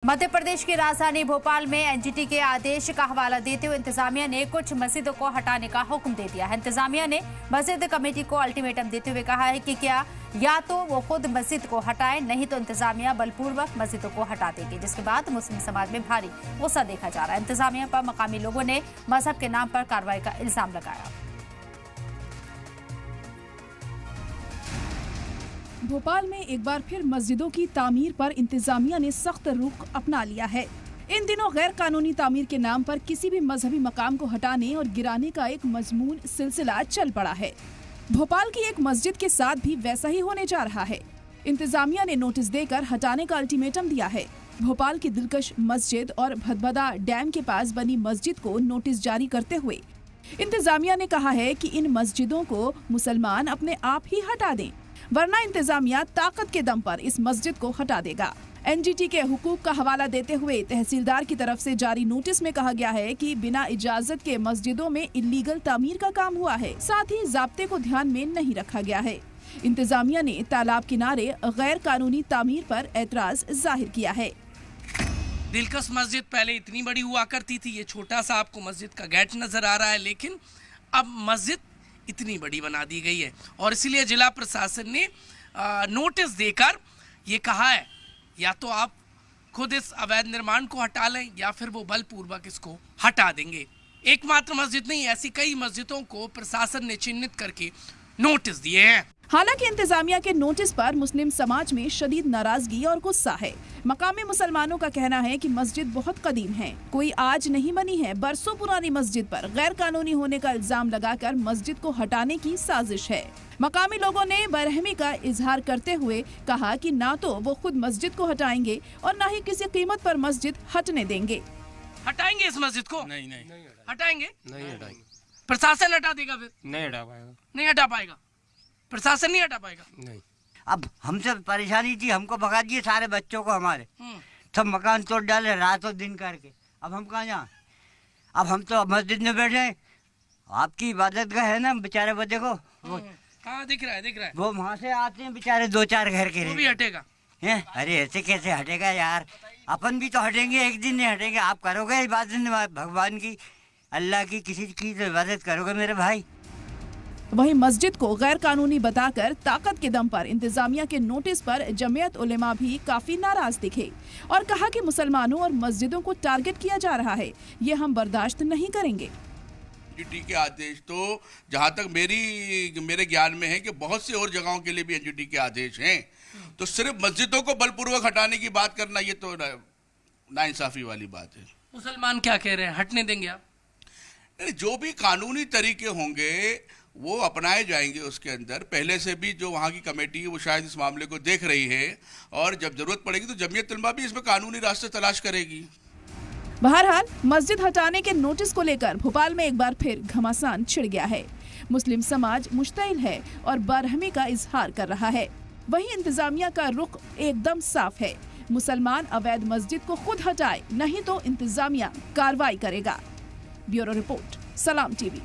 मध्य प्रदेश की राजधानी भोपाल में एनजीटी के आदेश का हवाला देते हुए इंतजामिया ने कुछ मस्जिदों को हटाने का हुक्म दे दिया है। इंतजामिया ने मस्जिद कमेटी को अल्टीमेटम देते हुए कहा है कि क्या या तो वो खुद मस्जिद को हटाएं, नहीं तो इंतजामिया बलपूर्वक मस्जिदों को हटा देगी, जिसके बाद मुस्लिम समाज में भारी गुस्सा देखा जा रहा है। इंतजामिया पर मकामी लोगों ने मजहब के नाम पर कार्रवाई का इल्जाम लगाया। भोपाल में एक बार फिर मस्जिदों की तामीर पर इंतजामिया ने सख्त रुख अपना लिया है। इन दिनों गैर कानूनी तामीर के नाम पर किसी भी मजहबी मकाम को हटाने और गिराने का एक मजमून सिलसिला चल पड़ा है। भोपाल की एक मस्जिद के साथ भी वैसा ही होने जा रहा है। इंतजामिया ने नोटिस देकर हटाने का अल्टीमेटम दिया है। भोपाल की दिलकश मस्जिद और भदभदा डैम के पास बनी मस्जिद को नोटिस जारी करते हुए इंतजामिया ने कहा है कि इन मस्जिदों को मुसलमान अपने आप ही हटा दें, वरना इंतजामिया ताकत के दम पर इस मस्जिद को हटा देगा। एनजीटी के हुकूक का हवाला देते हुए तहसीलदार की तरफ से जारी नोटिस में कहा गया है कि बिना इजाजत के मस्जिदों में इल्लीगल तामीर का काम हुआ है, साथ ही ज़ाब्ते को ध्यान में नहीं रखा गया है। इंतजामिया ने तालाब किनारे गैर कानूनी तामीर पर एतराज जाहिर किया है। दिलकश मस्जिद पहले इतनी बड़ी हुआ करती थी, ये छोटा सा आपको मस्जिद का गेट नजर आ रहा है, लेकिन अब मस्जिद इतनी बड़ी बना दी गई है और इसीलिए जिला प्रशासन ने नोटिस देकर ये कहा है या तो आप खुद इस अवैध निर्माण को हटा लें या फिर वो बलपूर्वक इसको हटा देंगे। एकमात्र मस्जिद नहीं, ऐसी कई मस्जिदों को प्रशासन ने चिन्हित करके नोटिस दिए हैं। हालांकि इंतजामिया के नोटिस पर मुस्लिम समाज में शदीद नाराजगी और गुस्सा है। मकामी मुसलमानों का कहना है कि मस्जिद बहुत कदीम है, कोई आज नहीं बनी है। बरसों पुरानी मस्जिद पर गैर कानूनी होने का इल्जाम लगाकर मस्जिद को हटाने की साजिश है। मकामी लोगों ने बरहमी का इजहार करते हुए कहा कि ना तो वो खुद मस्जिद को हटाएंगे और न ही किसी कीमत पर मस्जिद हटने देंगे। हटाएंगे इस मस्जिद को? नहीं हटाएंगे? नहीं हटाएंगे। प्रशासन हटा देगा? फिर नहीं हटा पाएगा। नहीं हटा पाएगा, प्रशासन नहीं हटा पाएगा। नहीं। अब हमसे परेशानी थी, हमको भगा दिए सारे बच्चों को, हमारे सब मकान तोड़ डाले रातों दिन करके। अब हम कहाँ जाएं? अब हम तो मस्जिद में बैठे हैं। आपकी इबादत का है ना, बेचारे बच्चे को हाँ दिख रहा है वो वहाँ से आते हैं बेचारे, दो चार घर के, वो भी हटेगा हैं? अरे ऐसे कैसे हटेगा यार, अपन भी तो हटेंगे, एक दिन नहीं हटेंगे। आप करोगे इबादत भगवान की, अल्लाह की, किसी की तो इबादत करोगे मेरे भाई। वहीं मस्जिद को गैर कानूनी बताकर ताकत के दम पर इंतजामिया के नोटिस पर जमीयत उलेमा भी काफी नाराज दिखे और कहा कि मुसलमानों और मस्जिदों को टारगेट किया जा रहा है, ये हम बर्दाश्त नहीं करेंगे। एनजीटी के आदेश तो जहां तक मेरे ज्ञान में है कि बहुत सी और जगहों के लिए भी एनजीटी के आदेश हैं, तो सिर्फ मस्जिदों को बलपूर्वक हटाने की बात करना ये तो नाइंसाफी वाली बात है। मुसलमान क्या कह रहे हैं, हटने देंगे आप? जो भी कानूनी तरीके होंगे वो अपनाए जाएंगे। उसके अंदर पहले से भी जो वहाँ की कमेटी है वो शायद इस मामले को देख रही है और जब जरूरत पड़ेगी तो जमीयत उलमा भी इसमें कानूनी रास्ते तलाश करेगी। बहरहाल मस्जिद हटाने के नोटिस को लेकर भोपाल में एक बार फिर घमासान छिड़ गया है। मुस्लिम समाज मुश्तइल है और बरहमी का इजहार कर रहा है। वहीं इंतजामिया का रुख एकदम साफ है, मुसलमान अवैध मस्जिद को खुद हटाए, नहीं तो इंतजामिया कार्रवाई करेगा। ब्यूरो रिपोर्ट, सलाम टीवी।